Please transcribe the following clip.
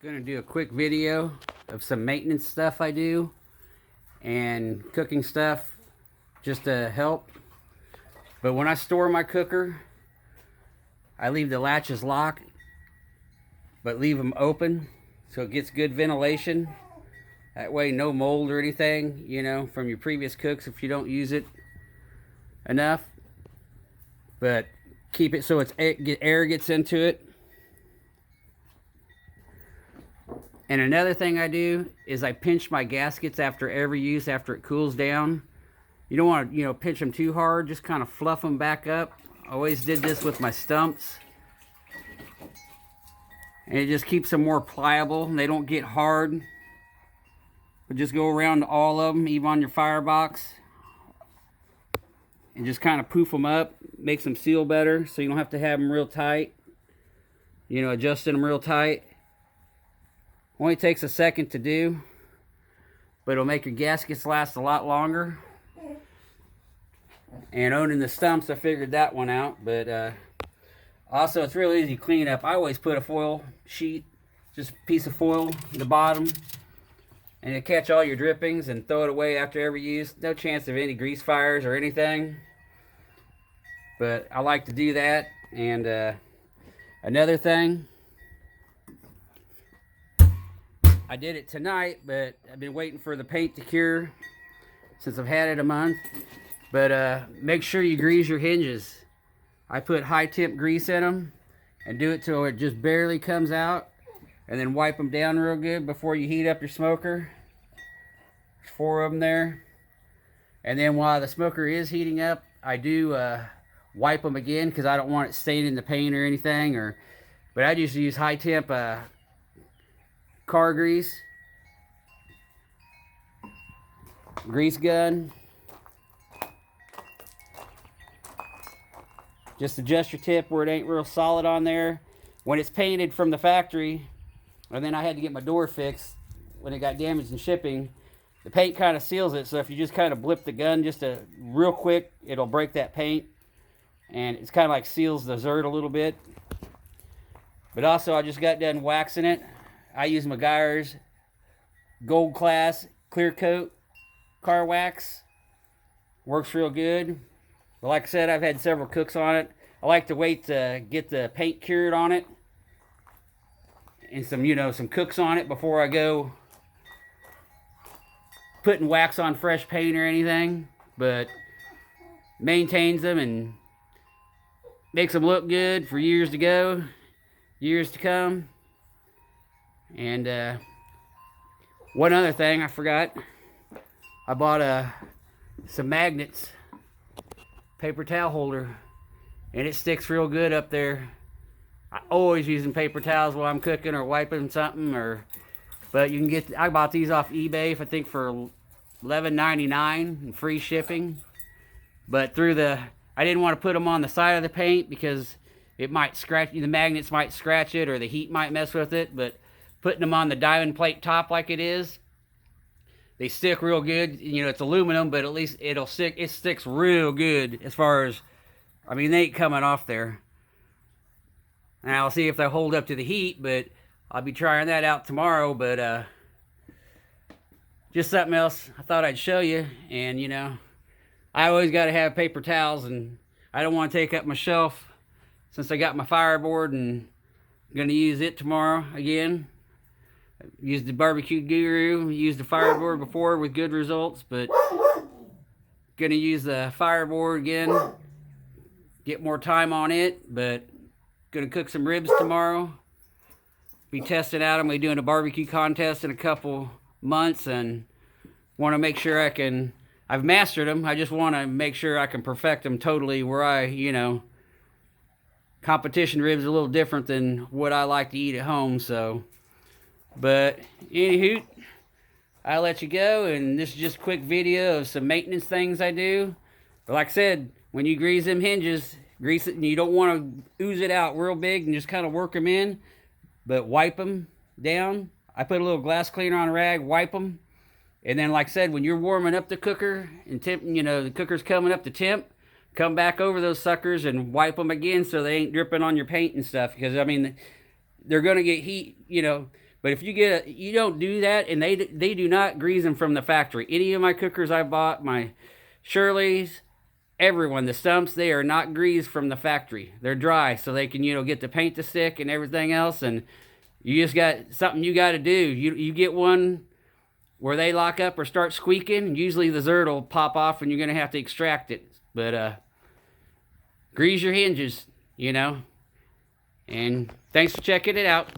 Gonna do a quick video of some maintenance stuff I do and cooking stuff just to help. But when I store my cooker, I leave the latches locked, but leave them open so it gets good ventilation. That way no mold or anything, from your previous cooks if you don't use it enough. But keep it so air gets into it. And another thing I do is I pinch my gaskets after every use, after it cools down. You don't want to, pinch them too hard. Just kind of fluff them back up. I always did this with my stumps. And it just keeps them more pliable. They don't get hard. But just go around all of them, even on your firebox. And just kind of poof them up. Makes them seal better so you don't have to have them real tight. Adjusting them real tight. Only takes a second to do, but it'll make your gaskets last a lot longer. And owning the stumps, I figured that one out. But also, it's real easy to clean up. I always put a foil sheet, just a piece of foil in the bottom, and it'll catch all your drippings and throw it away after every use. No chance of any grease fires or anything. But I like to do that. And another thing, I did it tonight, but I've been waiting for the paint to cure since I've had it a month. But make sure you grease your hinges. I put high temp grease in them and do it till it just barely comes out, and then wipe them down real good before you heat up your smoker. There's 4 of them there. And then while the smoker is heating up, I do wipe them again because I don't want it staining the paint or anything. But I just use high temp car grease gun. Just adjust your tip where it ain't real solid on there. When it's painted from the factory, and then I had to get my door fixed when it got damaged in shipping, the paint kind of seals it, so if you just kind of blip the gun just real quick, it'll break that paint, and it's kind of like seals the zert a little bit. But also, I just got done waxing it. I use Meguiar's Gold Class Clear Coat Car Wax. Works real good. But like I said, I've had several cooks on it. I like to wait to get the paint cured on it. And some cooks on it before I go putting wax on fresh paint or anything. But maintains them and makes them look good for years to go, years to come. And one other thing I forgot, I bought some magnets, paper towel holder, and it sticks real good up there. I always using paper towels while I'm cooking or wiping something, but you can I bought these off eBay, I think for $11.99 and free shipping. But I didn't want to put them on the side of the paint because it might scratch, the magnets might scratch it or the heat might mess with it, but putting them on the diamond plate top like it is, they stick real good. It's aluminum, but at least it sticks real good as far as, they ain't coming off there. And I'll see if they hold up to the heat, but I'll be trying that out tomorrow. But just something else I thought I'd show you. And I always got to have paper towels, and I don't want to take up my shelf since I got my fireboard and I'm going to use it tomorrow again. Used the Barbecue Guru, used the fireboard before with good results, but gonna use the fireboard again, get more time on it. But gonna cook some ribs tomorrow, be testing out them. We're doing a barbecue contest in a couple months, and want to make sure I've mastered them. I just want to make sure I can perfect them totally where competition ribs are a little different than what I like to eat at home. So, but anywho, I'll let you go, and this is just a quick video of some maintenance things I do. But like I said, when you grease them hinges, grease it, and you don't want to ooze it out real big and just kind of work them in, but wipe them down. I put a little glass cleaner on a rag, wipe them, and then like I said, when you're warming up the cooker and the cooker's coming up to temp, come back over those suckers and wipe them again so they ain't dripping on your paint and stuff. Because they're gonna get heat, But if you you don't do that, and they do not grease them from the factory. Any of my cookers I bought, my Shirley's, everyone, the stumps, they are not greased from the factory. They're dry, so they can, get the paint to stick and everything else. And you just got something you got to do. You get one where they lock up or start squeaking, usually the zerd will pop off and you're going to have to extract it. But grease your hinges, And thanks for checking it out.